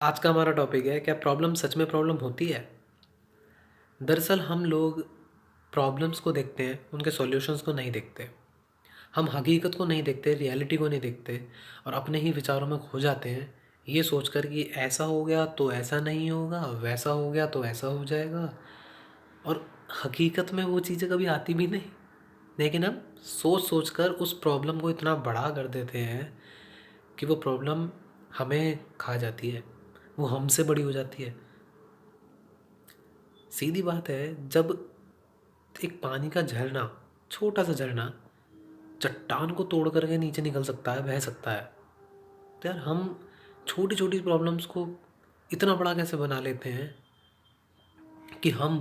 आज का हमारा टॉपिक है, क्या प्रॉब्लम सच में प्रॉब्लम होती है? दरअसल हम लोग प्रॉब्लम्स को देखते हैं, उनके सॉल्यूशंस को नहीं देखते। हम हकीकत को नहीं देखते, रियलिटी को नहीं देखते और अपने ही विचारों में खो जाते हैं, ये सोचकर कि ऐसा हो गया तो ऐसा नहीं होगा, वैसा हो गया तो ऐसा हो जाएगा। और हकीकत में वो चीज़ें कभी आती भी नहीं। लेकिन हम सोच सोच कर उस प्रॉब्लम को इतना बड़ा कर देते हैं कि वो प्रॉब्लम हमें खा जाती है, वो हमसे बड़ी हो जाती है। सीधी बात है, जब एक पानी का झरना, छोटा सा झरना, चट्टान को तोड़ करके नीचे निकल सकता है, बह सकता है, तो यार हम छोटी छोटी प्रॉब्लम्स को इतना बड़ा कैसे बना लेते हैं कि हम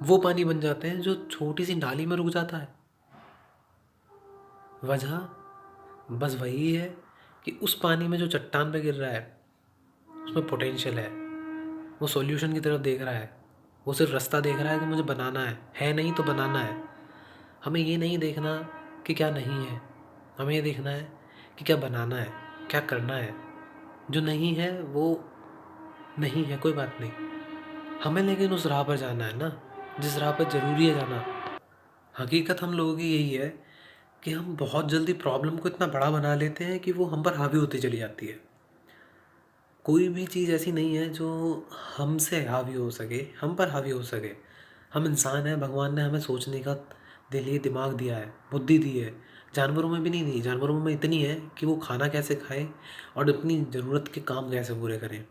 वो पानी बन जाते हैं जो छोटी सी नाली में रुक जाता है। वजह बस वही है कि उस पानी में जो चट्टान पे गिर रहा है, उसमें पोटेंशियल वो सॉल्यूशन की तरफ देख रहा है। वो सिर्फ रास्ता देख रहा है कि मुझे बनाना है नहीं तो बनाना है। हमें ये नहीं देखना कि क्या नहीं है, हमें ये देखना है कि क्या बनाना है, क्या करना है। जो नहीं है वो नहीं है, कोई बात नहीं। हमें लेकिन उस राह पर जाना है ना, जिस राह पर ज़रूरी है जाना। हकीकत हम लोगों की यही है कि हम बहुत जल्दी प्रॉब्लम को इतना बड़ा बना लेते हैं कि वो हम पर हावी होती चली जाती है। कोई भी चीज़ ऐसी नहीं है जो हमसे हावी हो सके, हम पर हावी हो सके। हम इंसान हैं, भगवान ने हमें सोचने का दिली दिमाग दिया है, बुद्धि दी है। जानवरों में भी नहीं दी, जानवरों में इतनी है कि वो खाना कैसे खाएं और अपनी ज़रूरत के काम कैसे पूरे करें।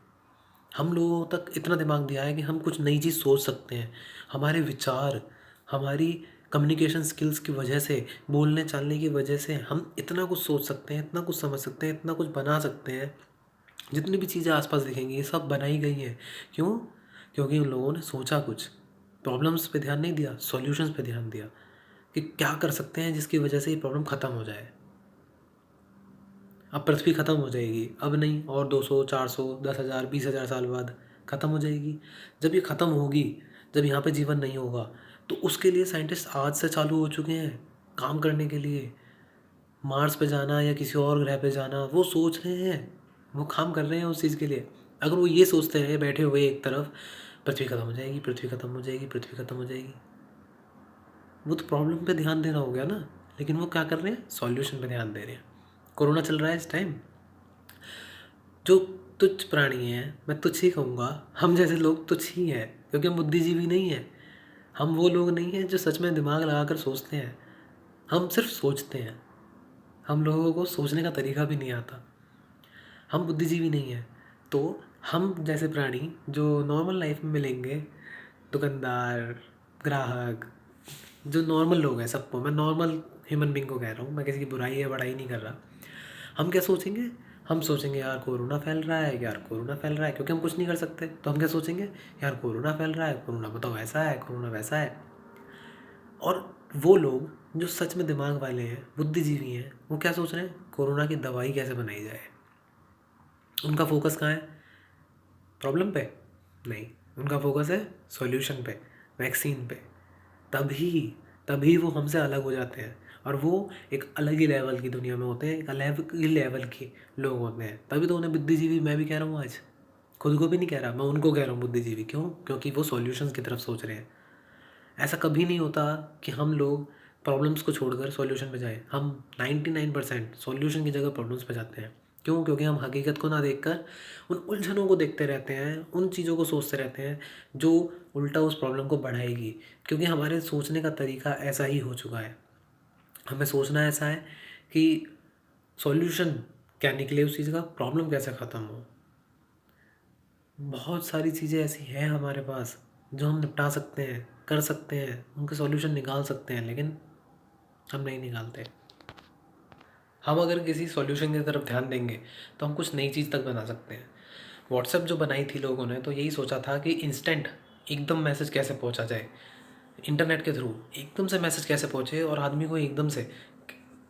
हम लोगों तक इतना दिमाग दिया है कि हम कुछ नई चीज़ सोच सकते हैं। हमारे विचार, हमारी कम्युनिकेशन स्किल्स की वजह से, बोलने चालने की वजह से हम इतना कुछ सोच सकते हैं, इतना कुछ समझ सकते हैं, इतना कुछ बना सकते हैं। जितनी भी चीज़ें आसपास दिखेंगी ये सब बनाई गई हैं। क्यों? क्योंकि उन लोगों ने सोचा कुछ, प्रॉब्लम्स पे ध्यान नहीं दिया, सॉल्यूशंस पे ध्यान दिया कि क्या कर सकते हैं जिसकी वजह से ये प्रॉब्लम ख़त्म हो जाए। अब पृथ्वी ख़त्म हो जाएगी, अब नहीं, और 200 400 10,000 20,000 साल बाद ख़त्म हो जाएगी। जब ये ख़त्म होगी, जब यहाँ पे जीवन नहीं होगा, तो उसके लिए साइंटिस्ट आज से चालू हो चुके हैं काम करने के लिए। मार्स पे जाना या किसी और ग्रह पे जाना वो सोच रहे हैं, वो काम कर रहे हैं उस चीज़ के लिए। अगर वो ये सोचते रहे बैठे हुए एक तरफ, पृथ्वी ख़त्म हो जाएगी, पृथ्वी ख़त्म हो जाएगी, पृथ्वी ख़त्म हो जाएगी, वो तो प्रॉब्लम पे ध्यान देना हो गया ना। लेकिन वो क्या कर रहे हैं? सॉल्यूशन पे ध्यान दे रहे हैं। कोरोना चल रहा है इस टाइम। जो तुच्छ प्राणी हैं, मैं तुच्छ ही कहूँगा, हम जैसे लोग तुच्छ ही हैं क्योंकि हम बुद्धिजीवी नहीं हैं। हम वो लोग नहीं हैं जो सच में दिमाग लगा कर सोचते हैं। हम सिर्फ सोचते हैं, हम लोगों को सोचने का तरीका भी नहीं आता। हम बुद्धिजीवी नहीं हैं। तो हम जैसे प्राणी जो नॉर्मल लाइफ में मिलेंगे, दुकानदार, ग्राहक, जो नॉर्मल लोग हैं, सबको मैं नॉर्मल ह्यूमन बीइंग को कह रहा हूँ, मैं किसी की बुराई या बड़ाई नहीं कर रहा। हम क्या सोचेंगे? हम सोचेंगे यार कोरोना फैल रहा है, यार कोरोना फैल रहा है, क्योंकि हम कुछ नहीं कर सकते तो हम क्या सोचेंगे? यार कोरोना फैल रहा है, कोरोना बताओ ऐसा है, कोरोना वैसा है। और वो लोग जो सच में दिमाग वाले हैं, बुद्धिजीवी हैं, वो क्या सोच रहे हैं? कोरोना की दवाई कैसे बनाई जाए। उनका फोकस कहाँ है? प्रॉब्लम पे नहीं, उनका फोकस है सॉल्यूशन पे, वैक्सीन पे। तभी तभी वो हमसे अलग हो जाते हैं और वो एक अलग ही लेवल की दुनिया में होते हैं, एक अलग ही लेवल के लोग होते हैं। तभी तो उन्हें बुद्धिजीवी मैं भी कह रहा हूँ आज। खुद को भी नहीं कह रहा, मैं उनको कह रहा हूँ बुद्धिजीवी। क्यों? क्योंकि वो सॉल्यूशंस की तरफ सोच रहे हैं। ऐसा कभी नहीं होता कि हम लोग प्रॉब्लम्स को छोड़कर सॉल्यूशन पे जाएं। हम 99% सॉल्यूशन की जगह प्रॉब्लम्स पे जाते हैं। क्यों? क्योंकि हम हकीकत को ना देखकर उन उलझनों को देखते रहते हैं, उन चीज़ों को सोचते रहते हैं जो उल्टा उस प्रॉब्लम को बढ़ाएगी। क्योंकि हमारे सोचने का तरीका ऐसा ही हो चुका है। हमें सोचना ऐसा है कि सॉल्यूशन क्या निकले उस चीज़ का, प्रॉब्लम कैसे ख़त्म हो। बहुत सारी चीज़ें ऐसी हैं हमारे पास जो हम निपटा सकते हैं, कर सकते हैं, उनके सॉल्यूशन निकाल सकते हैं, लेकिन हम नहीं निकालते। हम अगर किसी सॉल्यूशन की तरफ ध्यान देंगे तो हम कुछ नई चीज़ तक बना सकते हैं। व्हाट्सएप जो बनाई थी लोगों ने, तो यही सोचा था कि इंस्टेंट एकदम मैसेज कैसे पहुंचा जाए, इंटरनेट के थ्रू एकदम से मैसेज कैसे पहुंचे और आदमी को एकदम से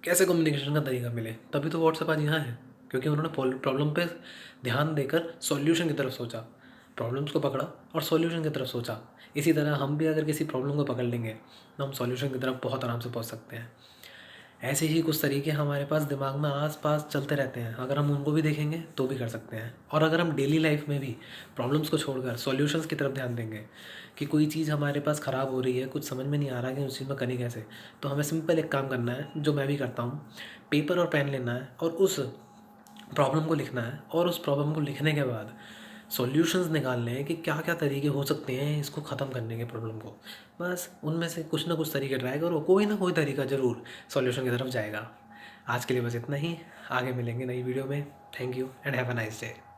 कैसे कम्युनिकेशन का तरीका मिले। तभी तो व्हाट्सएप आज यहाँ है, क्योंकि उन्होंने प्रॉब्लम पे ध्यान देकर सॉल्यूशन की तरफ सोचा, प्रॉब्लम्स को पकड़ा और सॉल्यूशन की तरफ सोचा। इसी तरह हम भी अगर किसी प्रॉब्लम को पकड़ लेंगे तो हम सॉल्यूशन की तरफ बहुत आराम से पहुँच सकते हैं। ऐसे ही कुछ तरीके हमारे पास दिमाग में आस-पास चलते रहते हैं, अगर हम उनको भी देखेंगे तो भी कर सकते हैं। और अगर हम डेली लाइफ़ में भी प्रॉब्लम्स को छोड़कर सॉल्यूशंस की तरफ ध्यान देंगे कि कोई चीज़ हमारे पास ख़राब हो रही है, कुछ समझ में नहीं आ रहा कि उस चीज़ में करें कैसे, तो हमें सिंपल एक काम करना है, जो मैं भी करता हूँ। पेपर और पेन लेना है और उस प्रॉब्लम को लिखना है, और उस प्रॉब्लम को लिखने के बाद सॉल्यूशंस निकालने हैं कि क्या-क्या तरीके हो सकते हैं इसको ख़त्म करने के, प्रॉब्लम को। बस उनमें से कुछ ना कुछ तरीके ट्राई करो, कोई ना कोई तरीका ज़रूर सॉल्यूशन की तरफ जाएगा। आज के लिए बस इतना ही, आगे मिलेंगे नई वीडियो में। Thank you and have a nice day.